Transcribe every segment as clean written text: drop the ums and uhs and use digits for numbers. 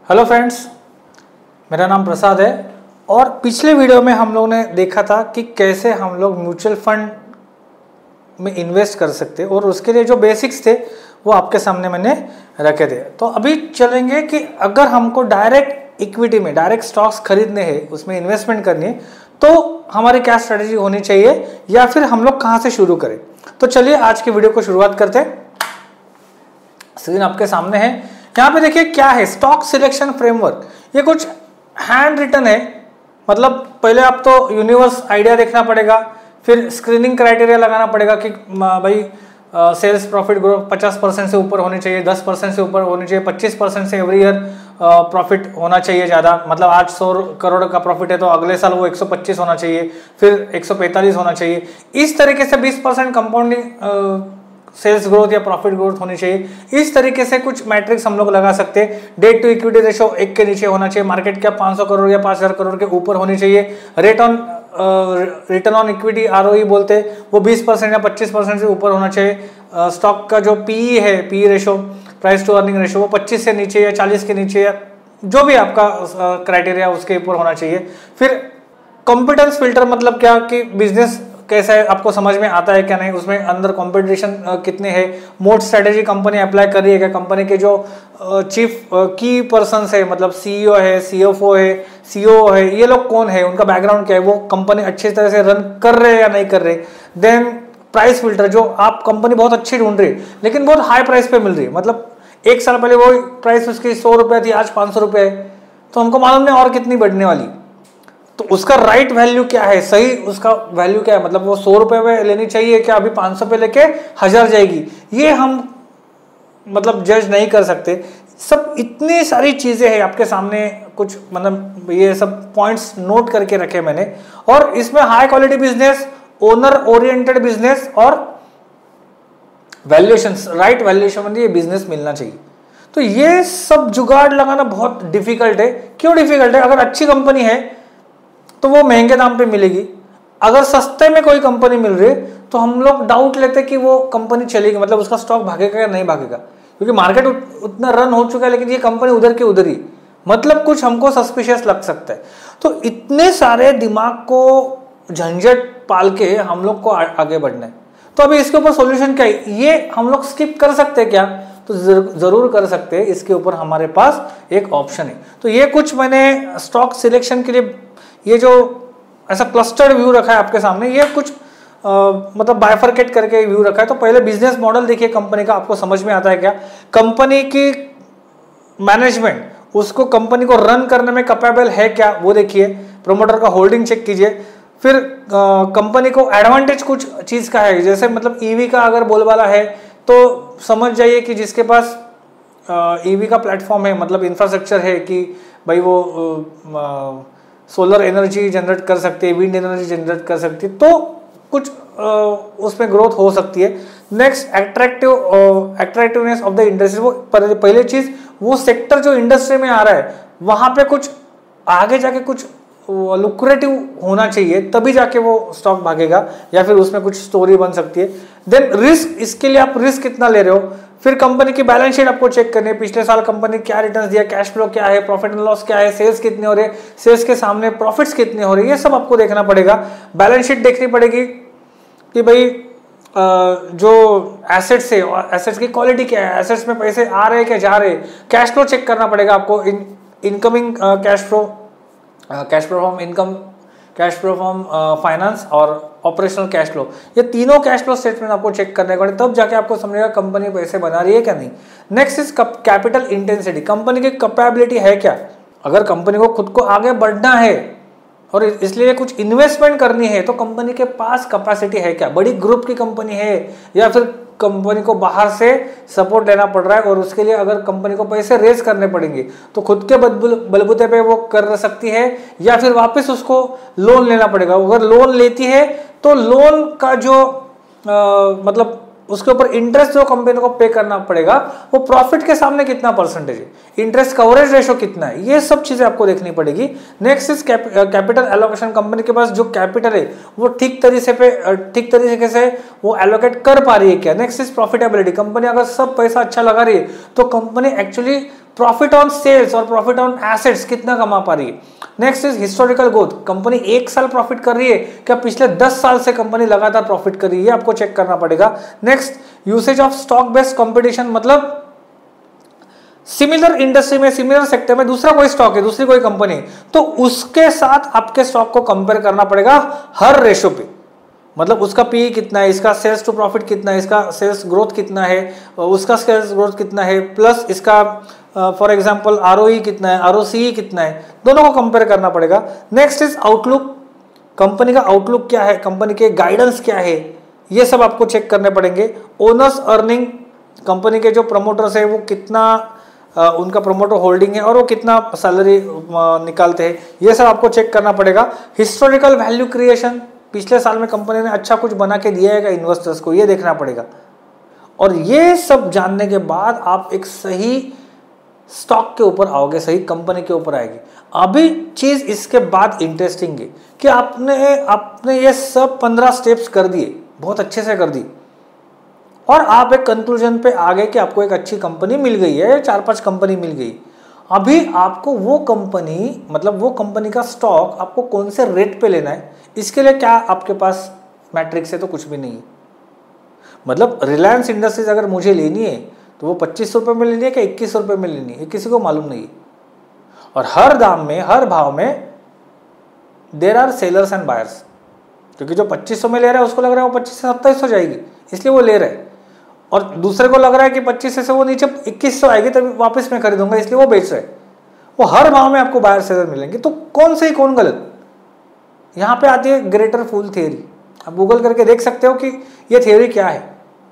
Hello friends, मेरा नाम प्रसाद है और पिछले वीडियो में हम लोग ने देखा था कि कैसे हम लोग म्यूचुअल फंड में इन्वेस्ट कर सकते और उसके लिए जो बेसिक्स थे वो आपके सामने मैंने रखे थे। तो अभी चलेंगे कि अगर हमको डायरेक्ट इक्विटी में डायरेक्ट स्टॉक्स खरीदने हैं, उसमें इन्वेस्टमेंट करनी है, तो हमारी क्या स्ट्रेटेजी होनी चाहिए या फिर हम लोग कहाँ से शुरू करें। तो चलिए आज की वीडियो को शुरुआत करते हैं। स्क्रीन आपके सामने है, यहाँ पे देखिए क्या है, स्टॉक सिलेक्शन फ्रेमवर्क। ये कुछ हैंड रिटन है, मतलब पहले आप तो यूनिवर्स आइडिया देखना पड़ेगा, फिर स्क्रीनिंग क्राइटेरिया लगाना पड़ेगा कि भाई सेल्स प्रॉफिट ग्रोथ 50% से ऊपर होनी चाहिए, 10% से ऊपर होनी चाहिए, 25% से एवरी ईयर प्रॉफिट होना चाहिए ज़्यादा। मतलब आज 100 करोड़ का प्रॉफिट है तो अगले साल वो 125 होना चाहिए, फिर 145 होना चाहिए। इस तरीके से 20% कंपाउंडिंग सेल्स ग्रोथ या प्रॉफिट ग्रोथ होनी चाहिए। इस तरीके से कुछ मैट्रिक्स हम लोग लगा सकते हैं। डेट टू इक्विटी रेशो 1 के नीचे होना चाहिए, मार्केट कैप 500 करोड़ या 5000 करोड़ के ऊपर होनी चाहिए। रिटर्न ऑन इक्विटी ROE बोलते हैं, वो 20% या 25% से ऊपर होना चाहिए। स्टॉक का जो PE है, PE ratio, price to earning ratio, वो 25 से नीचे या 40 के नीचे या जो भी आपका क्राइटेरिया उसके ऊपर होना चाहिए। फिर कॉम्पिटेंस फिल्टर मतलब क्या कि बिजनेस कैसा है, आपको समझ में आता है क्या नहीं, उसमें अंदर कंपटीशन कितने हैं, मोड स्ट्रेटेजी कंपनी अप्लाई कर रही है क्या, कंपनी के जो चीफ की पर्सन्स है, मतलब CEO है, CFO है, CEO है, ये लोग कौन है, उनका बैकग्राउंड क्या है, वो कंपनी अच्छी तरह से रन कर रहे हैं या नहीं कर रहे। देन प्राइस फिल्टर, जो आप कंपनी बहुत अच्छी ढूंढ रही है लेकिन बहुत हाई प्राइस पे मिल रही है, मतलब 1 साल पहले वो प्राइस उसकी 100 रुपये थी, आज 500 रुपये है, तो हमको मालूम नहीं और कितनी बढ़ने वाली। तो उसका राइट वैल्यू क्या है, सही उसका वैल्यू क्या है, मतलब वो 100 रुपये में लेनी चाहिए क्या अभी 500 पे लेके 1000 जाएगी, ये हम मतलब जज नहीं कर सकते। सब इतनी सारी चीजें हैं आपके सामने, कुछ मतलब ये सब पॉइंट्स नोट करके रखे मैंने। और इसमें high quality business, owner oriented business और वैल्यूएशन, राइट वैल्यूएशन में ये बिजनेस मिलना चाहिए। तो ये सब जुगाड़ लगाना बहुत डिफिकल्ट है। क्यों डिफिकल्ट है? अगर अच्छी कंपनी है तो वो महंगे दाम पे मिलेगी, अगर सस्ते में कोई कंपनी मिल रही है तो हम लोग डाउट लेते कि वो कंपनी चलेगी, मतलब उसका स्टॉक भागेगा या नहीं भागेगा, क्योंकि मार्केट उतना रन हो चुका है लेकिन ये कंपनी उधर के उधर ही, मतलब कुछ हमको सस्पिशियस लग सकता है। तो इतने सारे दिमाग को झंझट पाल के हम लोग को आगे बढ़ना है। तो अभी इसके ऊपर सॉल्यूशन क्या है, ये हम लोग स्किप कर सकते हैं क्या? तो जरूर कर सकते हैं, इसके ऊपर हमारे पास एक ऑप्शन है। तो ये कुछ मैंने स्टॉक सिलेक्शन के लिए ये जो ऐसा क्लस्टर्ड व्यू रखा है आपके सामने, ये कुछ मतलब बाइफरकेट करके व्यू रखा है। तो पहले बिजनेस मॉडल देखिए कंपनी का, आपको समझ में आता है क्या, कंपनी की मैनेजमेंट उसको कंपनी को रन करने में कैपेबल है क्या वो देखिए, प्रोमोटर का होल्डिंग चेक कीजिए। फिर कंपनी को एडवांटेज कुछ चीज का है, जैसे मतलब EV का अगर बोलबाला है तो समझ जाइए कि जिसके पास EV का प्लेटफॉर्म है, मतलब इंफ्रास्ट्रक्चर है कि भाई वो सोलर एनर्जी जनरेट कर सकती है, विंड एनर्जी जनरेट कर सकती है, तो कुछ उसमें ग्रोथ हो सकती है। Next attractiveness of the industry, वो पहले चीज वो सेक्टर जो इंडस्ट्री में आ रहा है वहां पे कुछ आगे जाके कुछ लुक्रेटिव होना चाहिए, तभी जाके वो स्टॉक भागेगा या फिर उसमें कुछ स्टोरी बन सकती है। देन रिस्क, इसके लिए आप रिस्क कितना ले रहे हो। फिर कंपनी की बैलेंस शीट आपको चेक करनी है, पिछले साल कंपनी क्या रिटर्न्स दिया, कैश फ्लो क्या है, प्रॉफिट एंड लॉस क्या है, सेल्स कितने हो रहे, सेल्स के सामने प्रॉफिट्स कितने हो रहे, ये सब आपको देखना पड़ेगा। बैलेंस शीट देखनी पड़ेगी कि भाई जो एसेट्स है और एसेट्स की क्वालिटी क्या है, एसेट्स में पैसे आ रहे हैं क्या जा रहे हैं। कैश फ्लो चेक करना पड़ेगा आपको, incoming cash flow, cash flow from income, cash flow from finance और ऑपरेशनल कैश फ्लो, ये तीनों कैश फ्लो स्टेटमेंट आपको चेक करने पड़े, तब जाके आपको समझेगा कंपनी पैसे बना रही है क्या नहीं। Next is capital intensity, company की कैपेबिलिटी है क्या। अगर कंपनी को खुद को आगे बढ़ना है और इसलिए कुछ इन्वेस्टमेंट करनी है तो कंपनी के पास कैपेसिटी है क्या, बड़ी ग्रुप की कंपनी है या फिर कंपनी को बाहर से सपोर्ट लेना पड़ रहा है और उसके लिए अगर कंपनी को पैसे रेज करने पड़ेंगे तो खुद के बलबूते पे वो कर सकती है या फिर वापस उसको लोन लेना पड़ेगा। अगर लोन लेती है तो लोन का जो मतलब उसके ऊपर इंटरेस्ट जो कंपनी को पे करना पड़ेगा वो प्रॉफिट के सामने कितना परसेंटेज है, इंटरेस्ट कवरेज रेशो कितना है, ये सब चीजें आपको देखनी पड़ेगी। Next is capital allocation, company के पास जो कैपिटल है वो ठीक तरीके से वो एलोकेट कर पा रही है क्या। नेक्स्ट इज प्रॉफिटेबिलिटी, कंपनी अगर सब पैसा अच्छा लगा रही है तो company actually profit on sales और प्रॉफिट ऑन एसेट्स कितना कमा पा रही है। Next is historical growth, company 1 साल प्रॉफिट कर रही है क्या पिछले 10 साल से कंपनी लगातार प्रॉफिट कर रही है, आपको चेक करना पड़ेगा। Next usage of stock based competition, मतलब सिमिलर इंडस्ट्री में, सिमिलर सेक्टर में दूसरा कोई स्टॉक है, दूसरी कोई कंपनी है, तो उसके साथ आपके स्टॉक को कंपेयर करना पड़ेगा हर रेशो पे, मतलब उसका पी कितना है, इसका सेल्स टू प्रॉफिट कितना है, इसका सेल्स ग्रोथ कितना है, उसका सेल्स ग्रोथ कितना है, प्लस इसका फॉर एग्जांपल आरओई कितना है, आरओसी कितना है, दोनों को कंपेयर करना पड़ेगा। नेक्स्ट इज आउटलुक, कंपनी का आउटलुक क्या है, कंपनी के गाइडेंस क्या है, ये सब आपको चेक करने पड़ेंगे। ओनर्स अर्निंग, कंपनी के जो प्रमोटर्स है वो कितना उनका प्रमोटर होल्डिंग है और वो कितना सैलरी निकालते हैं, ये सब आपको चेक करना पड़ेगा। हिस्टोरिकल वैल्यू क्रिएशन, पिछले साल में कंपनी ने अच्छा कुछ बना के दिया है इन्वेस्टर्स को, ये देखना पड़ेगा। और ये सब जानने के बाद आप एक सही स्टॉक के ऊपर आओगे, सही कंपनी के ऊपर आएगी। अभी चीज इसके बाद इंटरेस्टिंग है कि आपने ये सब 15 स्टेप्स कर दिए, बहुत अच्छे से कर दी, और आप एक कंक्लूजन पे आ गए कि आपको एक अच्छी कंपनी मिल गई है, 4-5 कंपनी मिल गई। अभी आपको वो कंपनी, मतलब वो कंपनी का स्टॉक आपको कौन से रेट पे लेना है, इसके लिए क्या आपके पास मैट्रिक्स है, तो कुछ भी नहीं है। मतलब रिलायंस इंडस्ट्रीज अगर मुझे लेनी है तो वो 25 रुपये में लेनी है कि 21 रुपये में लेनी है, किसी को मालूम नहीं है। और हर दाम में, हर भाव में there are sellers and buyers, क्योंकि जो 2500 में ले रहा है उसको लग रहा है वो 25 से 27 हो जाएगी, इसलिए वो ले रहा है, और दूसरे को लग रहा है कि 25 से वो नीचे 2100 आएगी तभी वापस मैं खरीदूंगा, इसलिए वो बेच रहा है। वो हर भाव में आपको बायर सेलर मिलेंगे, तो कौन सही कौन गलत, यहाँ पे आती है ग्रेटर फूल थियरी। आप गूगल करके देख सकते हो कि ये थियरी क्या है,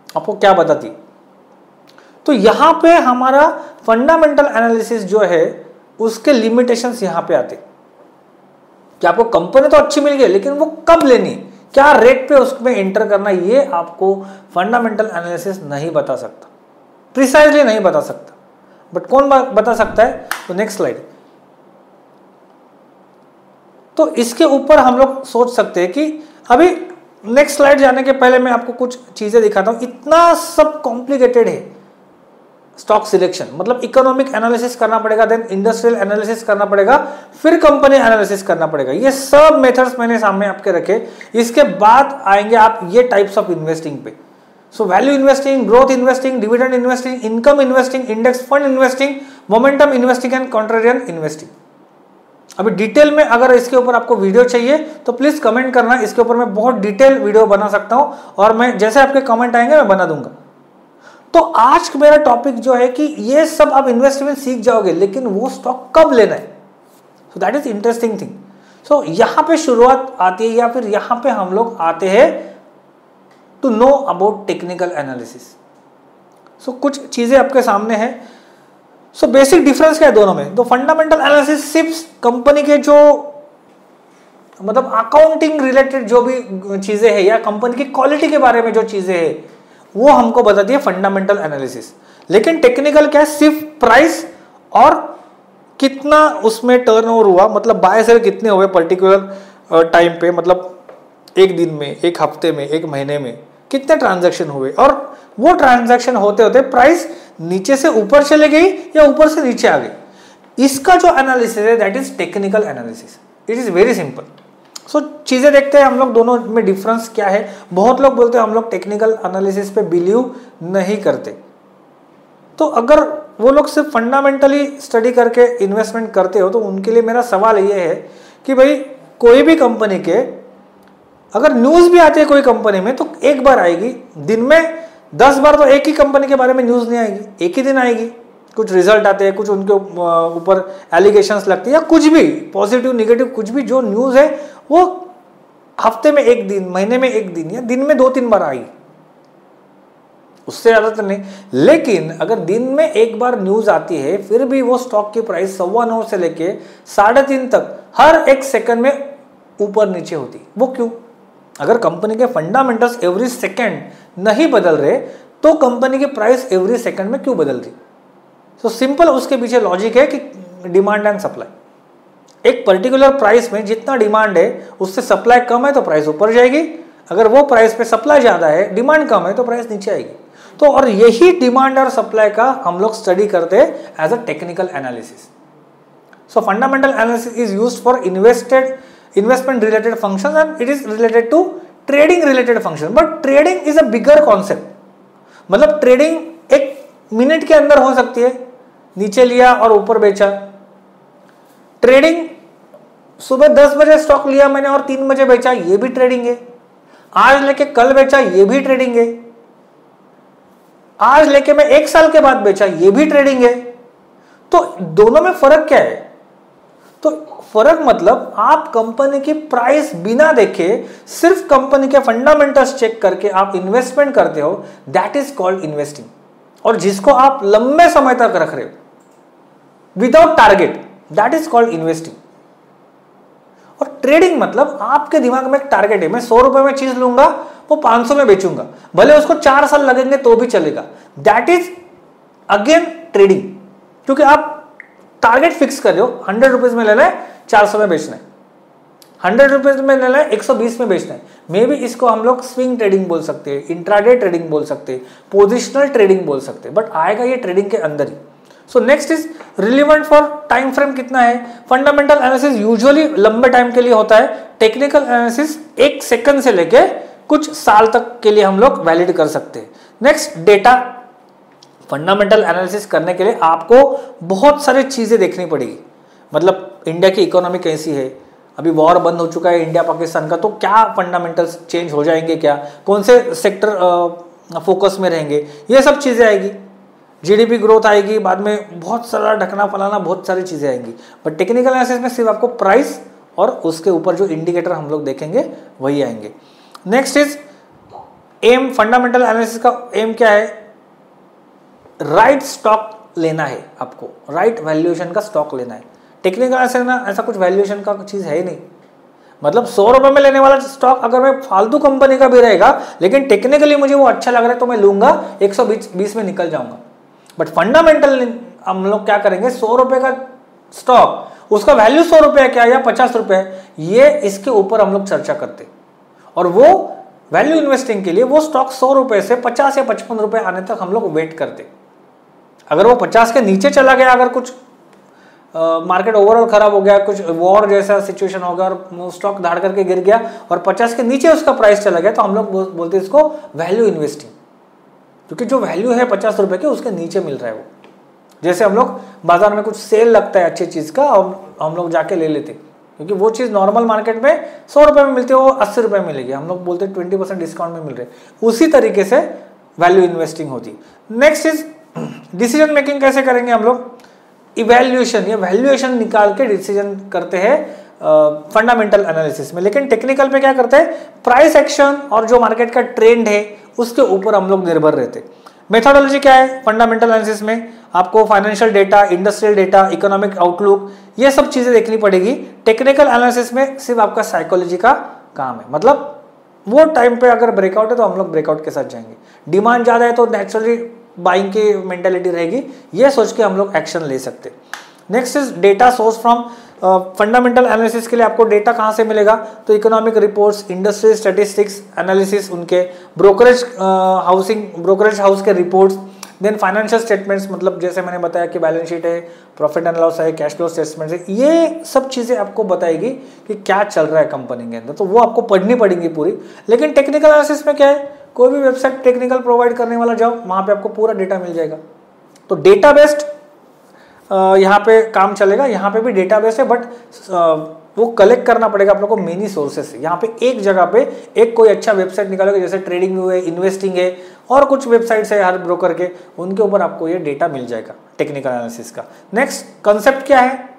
आपको क्या बताती है। तो यहाँ पे हमारा फंडामेंटल एनालिसिस जो है उसके लिमिटेशंस यहाँ पे आते कि आपको कंपनी तो अच्छी मिल गई, लेकिन वो कब लेनी, क्या रेट पे उसमें एंटर करना, ये आपको फंडामेंटल एनालिसिस नहीं बता सकता, प्रिसाइजली नहीं बता सकता। बट कौन बता सकता है, तो नेक्स्ट स्लाइड। तो इसके ऊपर हम लोग सोच सकते हैं कि अभी नेक्स्ट स्लाइड जाने के पहले मैं आपको कुछ चीजें दिखाता हूं। इतना सब कॉम्प्लिकेटेड है स्टॉक सिलेक्शन, मतलब इकोनॉमिक एनालिसिस करना पड़ेगा, देन इंडस्ट्रियल एनालिसिस करना पड़ेगा, फिर कंपनी एनालिसिस करना पड़ेगा। ये सब मेथड्स मैंने सामने आपके रखे। इसके बाद आएंगे आप ये टाइप्स ऑफ इन्वेस्टिंग पे। So value investing, growth investing, dividend investing, income investing, index fund investing, momentum investing and contrarian investing. अभी डिटेल में अगर इसके ऊपर आपको वीडियो चाहिए तो प्लीज कमेंट करना, इसके ऊपर मैं बहुत डिटेल वीडियो बना सकता हूं, और मैं जैसे आपके कमेंट आएंगे मैं बना दूंगा। तो आज मेरा टॉपिक जो है कि ये सब आप इन्वेस्टमेंट सीख जाओगे, लेकिन वो स्टॉक कब लेना है, so that is interesting thing. So यहां पे शुरुआत आती है, या फिर यहां पे हम लोग आते हैं to know about technical analysis. So कुछ चीजें आपके सामने हैं। सो बेसिक डिफरेंस क्या है दोनों में, तो फंडामेंटल एनालिसिस सिर्फ कंपनी के जो मतलब अकाउंटिंग रिलेटेड जो भी चीजें हैं, या कंपनी की क्वालिटी के बारे में जो चीजें हैं, वो हमको बताती है फंडामेंटल एनालिसिस। लेकिन टेक्निकल क्या है, सिर्फ प्राइस और कितना उसमें टर्नओवर हुआ, मतलब बाय सेल कितने हुए पर्टिकुलर टाइम पे, मतलब एक दिन में, एक हफ्ते में, एक महीने में कितने ट्रांजैक्शन हुए, और वो ट्रांजैक्शन होते होते प्राइस नीचे से ऊपर चले गई या ऊपर से नीचे आ गई। इसका जो एनालिसिस है that is technical analysis. It is very simple. So चीजें देखते हैं हम लोग दोनों में डिफरेंस क्या है। बहुत लोग बोलते हैं हम लोग टेक्निकल एनालिसिस पे बिलीव नहीं करते, तो अगर वो लोग सिर्फ फंडामेंटली स्टडी करके इन्वेस्टमेंट करते हो तो उनके लिए मेरा सवाल ये है कि भाई कोई भी कंपनी के अगर न्यूज भी आती है कोई कंपनी में तो एक बार आएगी, दिन में 10 बार तो एक ही कंपनी के बारे में न्यूज नहीं आएगी, एक ही दिन आएगी। कुछ रिजल्ट आते हैं, कुछ उनके ऊपर एलिगेशंस लगते हैं, या कुछ भी पॉजिटिव निगेटिव कुछ भी जो न्यूज है वो हफ्ते में एक दिन, महीने में एक दिन, या दिन में 2-3 बार आएगी, उससे ज्यादा तो नहीं। लेकिन अगर दिन में एक बार न्यूज आती है फिर भी वो स्टॉक की प्राइस 9:15 से लेके 3:30 तक हर एक सेकंड में ऊपर नीचे होती, वो क्यों? अगर कंपनी के फंडामेंटल्स एवरी सेकंड नहीं बदल रहे तो कंपनी की प्राइस एवरी सेकंड में क्यों बदल रही? तो सिंपल उसके पीछे लॉजिक है कि डिमांड एंड सप्लाई। एक पर्टिकुलर प्राइस में जितना डिमांड है उससे सप्लाई कम है तो प्राइस ऊपर जाएगी, अगर वो प्राइस पे सप्लाई ज्यादा है, डिमांड कम है तो प्राइस नीचे आएगी। तो और यही डिमांड और सप्लाई का हम लोग स्टडी करते हैं as a technical analysis. So fundamental analysis is used for investment related function and it is related to trading related function. But trading is a bigger concept, मतलब ट्रेडिंग एक minute के अंदर हो सकती है, नीचे लिया और ऊपर बेचा। ट्रेडिंग सुबह 10 बजे स्टॉक लिया मैंने और 3 बजे बेचा, ये भी ट्रेडिंग है। आज लेके कल बेचा, ये भी ट्रेडिंग है। आज लेके मैं 1 साल के बाद बेचा, ये भी ट्रेडिंग है। तो दोनों में फर्क क्या है? तो फर्क मतलब आप कंपनी की प्राइस बिना देखे सिर्फ कंपनी के फंडामेंटल्स चेक करके आप इन्वेस्टमेंट करते हो, दैट इज कॉल्ड इन्वेस्टिंग। और जिसको आप लंबे समय तक रख रहे हो without target, that is called investing. और ट्रेडिंग मतलब आपके दिमाग में एक टारगेट है, मैं 100 रुपए में चीज लूंगा, वो 500 में बेचूंगा, भले उसको 4 साल लगेंगे तो भी चलेगा, दैट इज अगेन ट्रेडिंग। क्योंकि आप टारगेट फिक्स कर रहे हो, 100 रुपीज में लेना है, 400 में बेचना है, 100 रुपीज में लेना है, 120 में बेचना है। मे बी इसको हम लोग स्विंग ट्रेडिंग बोल सकते हैं, इंट्राडे ट्रेडिंग बोल सकते हैं, पोजिशनल ट्रेडिंग बोल सकते हैं, बट आएगा ये ट्रेडिंग के अंदर ही। So next is relevant for time frame कितना है। फंडामेंटल एनालिसिस यूजुअली लंबे टाइम के लिए होता है, टेक्निकल एनालिसिस 1 सेकंड से लेके कुछ साल तक के लिए हम लोग वैलिड कर सकते हैं। Next, data. फंडामेंटल एनालिसिस करने के लिए आपको बहुत सारी चीजें देखनी पड़ेगी, मतलब इंडिया की इकोनॉमी कैसी है, अभी वॉर बंद हो चुका है इंडिया पाकिस्तान का, तो क्या फंडामेंटल्स चेंज हो जाएंगे, क्या कौन से सेक्टर फोकस में रहेंगे, ये सब चीजें आएगी। जीडीपी ग्रोथ आएगी, बाद में बहुत सारा ढकना फलाना बहुत सारी चीजें आएंगी। बट टेक्निकल एनालिसिस में सिर्फ आपको प्राइस और उसके ऊपर जो इंडिकेटर हम लोग देखेंगे वही आएंगे। Next is aim. Fundamental analysis का एम क्या है? राइट स्टॉक लेना है आपको, राइट वैल्यूएशन का स्टॉक लेना है। टेक्निकल एनालिसिस ना ऐसा कुछ वैल्यूएशन का चीज है ही नहीं, मतलब 100 रुपए में लेने वाला स्टॉक अगर मैं फालतू कंपनी का भी रहेगा, लेकिन टेक्निकली मुझे वो अच्छा लग रहा है तो मैं लूंगा, 120 में निकल जाऊंगा। बट फंडामेंटल हम लोग क्या करेंगे, 100 रुपए का स्टॉक, उसका वैल्यू 100 रुपए क्या या 50 रुपए, ये इसके ऊपर हम लोग चर्चा करते। और वो वैल्यू इन्वेस्टिंग के लिए वो स्टॉक 100 रुपए से 50 या 55 रुपए आने तक हम लोग वेट करते। अगर वो 50 के नीचे चला गया, अगर कुछ मार्केट ओवरऑल खराब हो गया, कुछ वॉर जैसा सिचुएशन हो गया और स्टॉक धाड़ करके गिर गया और 50 के नीचे उसका प्राइस चला गया, तो हम लोग बोलते हैं इसको वैल्यू इन्वेस्टिंग, क्योंकि जो वैल्यू है 50 रुपए के उसके नीचे मिल रहा है वो। जैसे हम लोग बाजार में कुछ सेल लगता है अच्छी चीज का और हम लोग जाके ले लेते, क्योंकि वो चीज नॉर्मल मार्केट में 100 रुपए में मिलती है, वो 80 रुपए में मिलेगी, हम लोग बोलते हैं 20% डिस्काउंट में मिल रहे। उसी तरीके से वैल्यू इन्वेस्टिंग होती। नेक्स्ट इज डिसीजन मेकिंग कैसे करेंगे हम लोग, इवैल्यूएशन या वैल्यूएशन निकाल के डिसीजन करते हैं फंडामेंटल एनालिसिस में। लेकिन टेक्निकल पे क्या करते हैं, प्राइस एक्शन और जो मार्केट का ट्रेंड है उसके ऊपर हम लोग निर्भर रहते। मेथोडोलॉजी क्या है फंडामेंटल एनालिसिस में, आपको financial data, industrial data, economic outlook, ये सब चीजें देखनी पड़ेगी। टेक्निकल एनालिसिस में सिर्फ आपका साइकोलॉजी का काम है, मतलब वो टाइम पे अगर ब्रेकआउट है तो हम लोग ब्रेकआउट के साथ जाएंगे, डिमांड ज्यादा है तो नेचुरली बाइंग की मेंटालिटी रहेगी, ये सोच के हम लोग एक्शन ले सकते। Next is data source from. Fundamental analysis के लिए आपको डेटा कहाँ से मिलेगा, तो economic reports, industry statistics analysis, उनके ब्रोकरेज हाउस के रिपोर्ट्स, देन फाइनेंशियल स्टेटमेंट्स, मतलब जैसे मैंने बताया कि बैलेंस शीट है, प्रॉफिट एंड लॉस है, कैश फ्लो स्टेटमेंट्स है, ये सब चीजें आपको बताएगी कि क्या चल रहा है कंपनी के अंदर, तो वो आपको पढ़नी पड़ेंगी पूरी। लेकिन टेक्निकल एनालिसिस में क्या है, कोई भी वेबसाइट टेक्निकल प्रोवाइड करने वाला जाओ, वहां पे आपको पूरा डेटा मिल जाएगा। तो डेटा बेस्ड यहाँ पे काम चलेगा, यहाँ पे भी डेटा बेस है, बट वो कलेक्ट करना पड़ेगा आप लोग को मेनी सोर्सेस से। यहाँ पे एक जगह पे एक कोई अच्छा वेबसाइट निकालोगे, जैसे ट्रेडिंग व्यू है, इन्वेस्टिंग है और कुछ वेबसाइट्स है हर ब्रोकर के, उनके ऊपर आपको ये डेटा मिल जाएगा टेक्निकल एनालिसिस का। नेक्स्ट कंसेप्ट क्या है,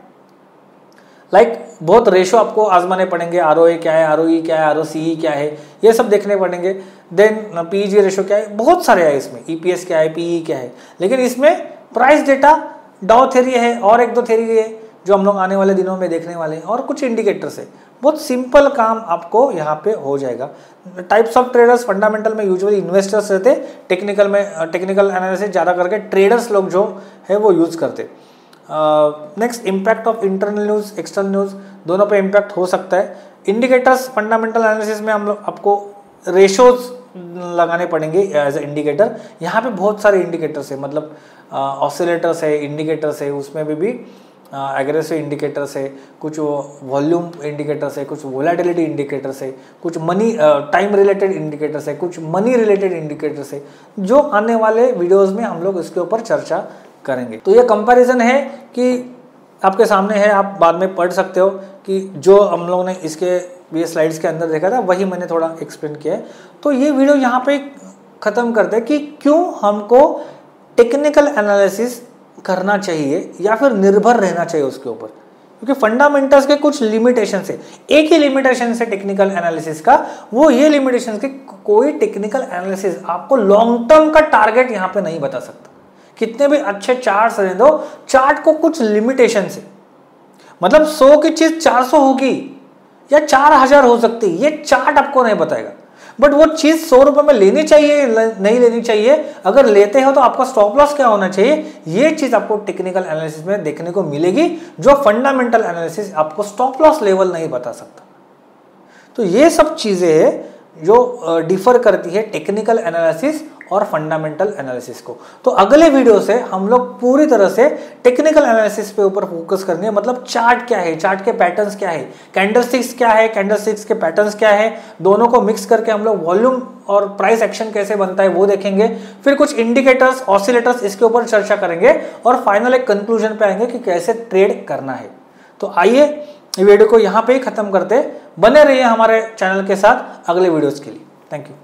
बहुत रेशो आपको आजमाने पड़ेंगे, आरओए क्या है, आरओई क्या है, आरओसीई क्या है, ये सब देखने पड़ेंगे। देन पीईजी रेशो क्या है, बहुत सारे है इसमें, ईपीएस क्या है, पीई क्या है। लेकिन इसमें प्राइस डेटा, डाउ थ्योरी है और एक दो थ्योरी है जो हम लोग आने वाले दिनों में देखने वाले हैं, और कुछ इंडिकेटर्स है। बहुत सिंपल काम आपको यहाँ पे हो जाएगा। टाइप्स ऑफ ट्रेडर्स फंडामेंटल में यूजुअली इन्वेस्टर्स रहते, टेक्निकल में टेक्निकल एनालिसिस ज़्यादा करके ट्रेडर्स लोग जो है वो यूज़ करते। Next impact of internal news, external news, दोनों पे इम्पैक्ट हो सकता है। इंडिकेटर्स फंडामेंटल एनालिसिस में हम लोग आपको रेशोज लगाने पड़ेंगे एज ए इंडिकेटर। यहाँ पे बहुत सारे इंडिकेटर्स है, मतलब ऑसिलेटर्स है, इंडिकेटर्स है, उसमें भी एग्रेसिव इंडिकेटर्स है, कुछ वॉल्यूम इंडिकेटर्स है, कुछ वोलेटिलिटी इंडिकेटर्स है, कुछ मनी टाइम रिलेटेड इंडिकेटर्स है, कुछ मनी रिलेटेड इंडिकेटर्स है, जो आने वाले वीडियोस में हम लोग इसके ऊपर चर्चा करेंगे। तो ये कंपैरिजन है कि आपके सामने है, आप बाद में पढ़ सकते हो कि जो हम लोगों ने इसके ये स्लाइड्स के अंदर देखा था वही मैंने थोड़ा एक्सप्लेन किया है। तो ये वीडियो यहाँ पे ख़त्म करते हैं कि क्यों हमको टेक्निकल एनालिसिस करना चाहिए या फिर निर्भर रहना चाहिए उसके ऊपर, क्योंकि फंडामेंटल्स के कुछ लिमिटेशंस है। एक ही लिमिटेशन है टेक्निकल एनालिसिस का, वो ये लिमिटेशंस के कोई टेक्निकल एनालिसिस आपको लॉन्ग टर्म का टारगेट यहाँ पे नहीं बता सकता। कितने भी अच्छे चार्ट्स रहने दो, चार्ट को कुछ लिमिटेशन है, मतलब 100 की चीज 400 होगी या 4000 हो सकती है, ये चार्ट आपको नहीं बताएगा। बट वो चीज 100 रुपए में लेनी चाहिए नहीं लेनी चाहिए, अगर लेते हो तो आपका स्टॉप लॉस क्या होना चाहिए, ये चीज आपको टेक्निकल एनालिसिस में देखने को मिलेगी, जो फंडामेंटल एनालिसिस आपको स्टॉप लॉस लेवल नहीं बता सकता। तो ये सब चीजें हैं जो डिफर करती है टेक्निकल एनालिसिस और फंडामेंटल एनालिसिस को। तो अगले वीडियो से हम लोग पूरी तरह से टेक्निकल एनालिसिस पे ऊपर फोकस करेंगे, मतलब चार्ट क्या है, चार्ट के पैटर्न्स क्या है, कैंडलस्टिक्स क्या है, कैंडलस्टिक्स के पैटर्न्स क्या है, दोनों को मिक्स करके हम लोग वॉल्यूम और प्राइस एक्शन कैसे बनता है वो देखेंगे। फिर कुछ इंडिकेटर्स, ऑसिलेटर्स, इसके ऊपर चर्चा करेंगे और फाइनल एक कंक्लूजन पे आएंगे कि कैसे ट्रेड करना है। तो आइए वीडियो को यहाँ पे ही खत्म करते, बने रहिए हमारे चैनल के साथ अगले वीडियोस के लिए। Thank you.